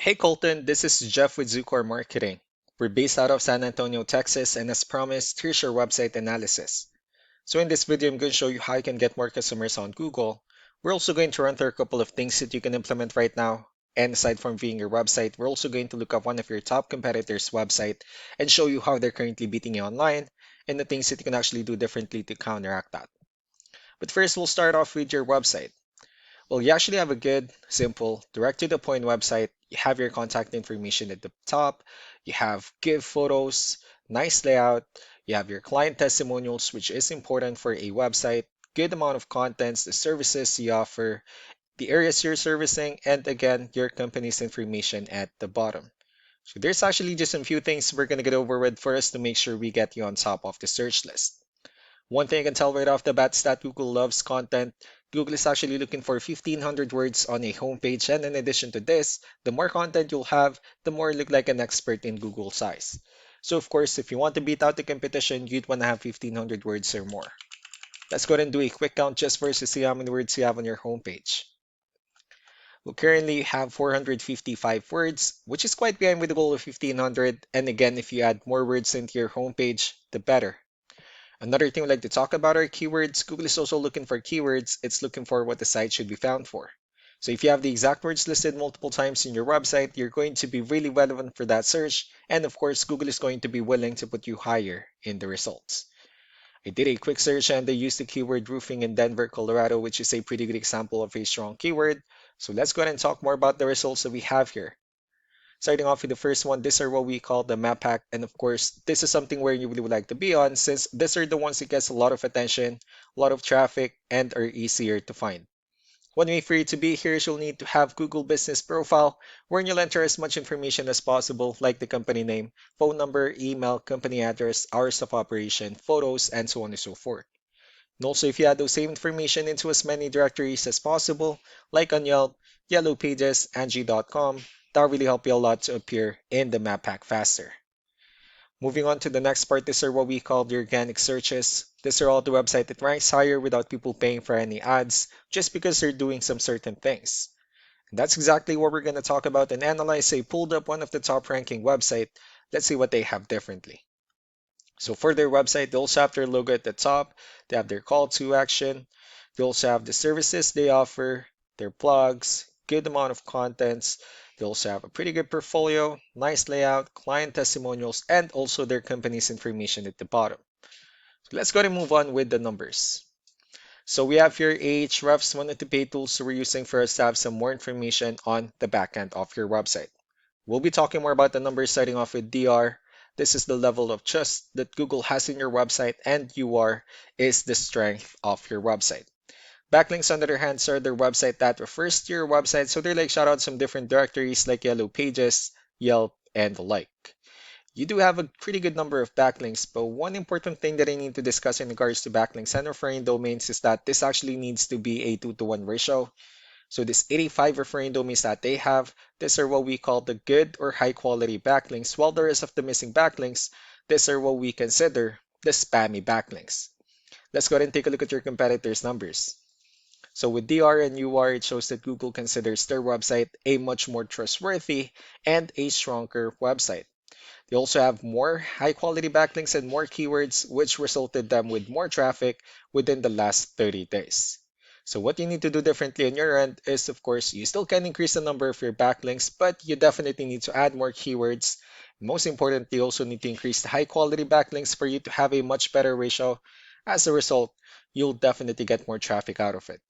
Hey Colton, this is Jeff with Zucor Marketing. We're based out of San Antonio, Texas, and as promised, here's your website analysis. So in this video, I'm going to show you how you can get more customers on Google. We're also going to run through a couple of things that you can implement right now. And aside from viewing your website, we're also going to look up one of your top competitors' website and show you how they're currently beating you online and the things that you can actually do differently to counteract that. But first, we'll start off with your website. Well, you actually have a good, simple, direct to the point website. You have your contact information at the top. You have give photos, nice layout. You have your client testimonials, which is important for a website. Good amount of contents, the services you offer, the areas you're servicing, and again, your company's information at the bottom. So there's actually just a few things we're going to get over with first to make sure we get you on top of the search list. One thing I can tell right off the bat is that Google loves content. Google is actually looking for 1,500 words on a homepage, and in addition to this, the more content you'll have, the more you look like an expert in Google's eyes. So of course, if you want to beat out the competition, you'd want to have 1,500 words or more. Let's go ahead and do a quick count just first to see how many words you have on your homepage. We currently have 455 words, which is quite behind with the goal of 1,500. And again, if you add more words into your homepage, the better. Another thing we like to talk about are keywords. Google is also looking for keywords. It's looking for what the site should be found for. So if you have the exact words listed multiple times in your website, you're going to be really relevant for that search. And of course, Google is going to be willing to put you higher in the results. I did a quick search and I used the keyword roofing in Denver, Colorado, which is a pretty good example of a strong keyword. So let's go ahead and talk more about the results that we have here. Starting off with the first one, these are what we call the map hack. And of course, this is something where you really would like to be on since these are the ones that gets a lot of attention, a lot of traffic, and are easier to find. One way for you to be here is you'll need to have Google Business Profile, where you'll enter as much information as possible, like the company name, phone number, email, company address, hours of operation, photos, and so on and so forth. And also, if you add those same information into as many directories as possible, like on Yelp, Yellow Pages, Angie.com, that'll really help you a lot to appear in the map pack faster. Moving on to the next part, these are what we call the organic searches. These are all the website that ranks higher without people paying for any ads, just because they're doing some certain things. And that's exactly what we're going to talk about and analyze. I pulled up one of the top ranking website. Let's see what they have differently. So for their website, they also have their logo at the top. They have their call to action. They also have the services they offer, their blogs, good amount of contents. They also have a pretty good portfolio, nice layout, client testimonials, and also their company's information at the bottom. So let's go and move on with the numbers. So we have here Ahrefs, one of the paid tools we're using for us to have some more information on the backend of your website. We'll be talking more about the numbers starting off with DR. This is the level of trust that Google has in your website, and UR is the strength of your website. Backlinks, on the other hand, are their website that refers to your website, so they're like shout out some different directories like Yellow Pages, Yelp, and the like. You do have a pretty good number of backlinks, but one important thing that I need to discuss in regards to backlinks and referring domains is that this actually needs to be a 2-to-1 ratio. So this 85 referring domains that they have, these are what we call the good or high quality backlinks, while the rest of the missing backlinks, these are what we consider the spammy backlinks. Let's go ahead and take a look at your competitors' numbers. So with DR and UR, it shows that Google considers their website a much more trustworthy and a stronger website. They also have more high quality backlinks and more keywords, which resulted them with more traffic within the last 30 days. So what you need to do differently on your end is, of course, you still can increase the number of your backlinks, but you definitely need to add more keywords. Most importantly, you also need to increase the high quality backlinks for you to have a much better ratio. As a result, you'll definitely get more traffic out of it.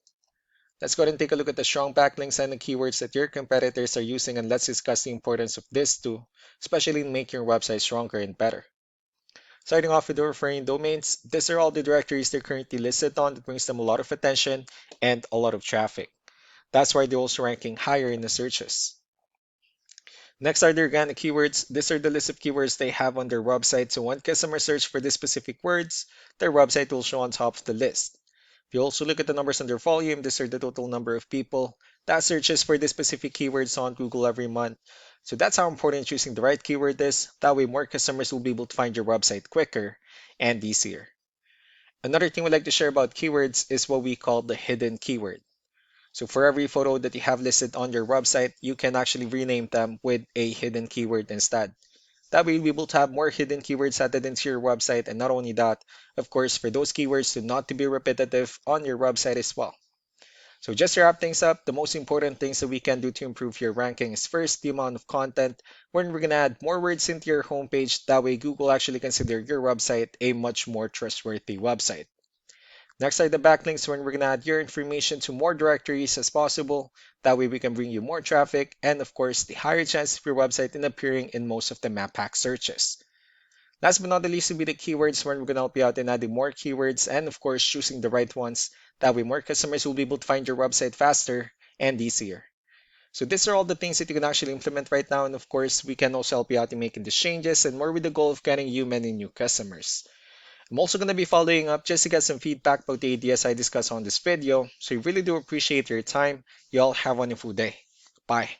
Let's go ahead and take a look at the strong backlinks and the keywords that your competitors are using, and let's discuss the importance of this too, especially in making your website stronger and better. Starting off with the referring domains, these are all the directories they're currently listed on that brings them a lot of attention and a lot of traffic. That's why they're also ranking higher in the searches. Next are the organic keywords. These are the list of keywords they have on their website. So when customers search for these specific words, their website will show on top of the list. If you also look at the numbers under volume, these are the total number of people that searches for these specific keywords on Google every month. So that's how important choosing the right keyword is. That way more customers will be able to find your website quicker and easier. Another thing we like to share about keywords is what we call the hidden keyword. So for every photo that you have listed on your website, you can actually rename them with a hidden keyword instead. That way, you'll be able to have more hidden keywords added into your website. And not only that, of course, for those keywords to not to be repetitive on your website as well. So just to wrap things up, the most important things that we can do to improve your ranking is first the amount of content, when we're going to add more words into your homepage. That way, Google actually consider your website a much more trustworthy website. Next are the backlinks, when we're going to add your information to more directories as possible. That way we can bring you more traffic and of course the higher chance of your website in appearing in most of the map hack searches. Last but not the least will be the keywords, where we're going to help you out in adding more keywords and of course choosing the right ones. That way more customers will be able to find your website faster and easier. So these are all the things that you can actually implement right now, and of course we can also help you out in making these changes and more with the goal of getting you many new customers. I'm also going to be following up just to get some feedback about the ideas I discussed on this video. So I really do appreciate your time. You all have a wonderful day. Bye.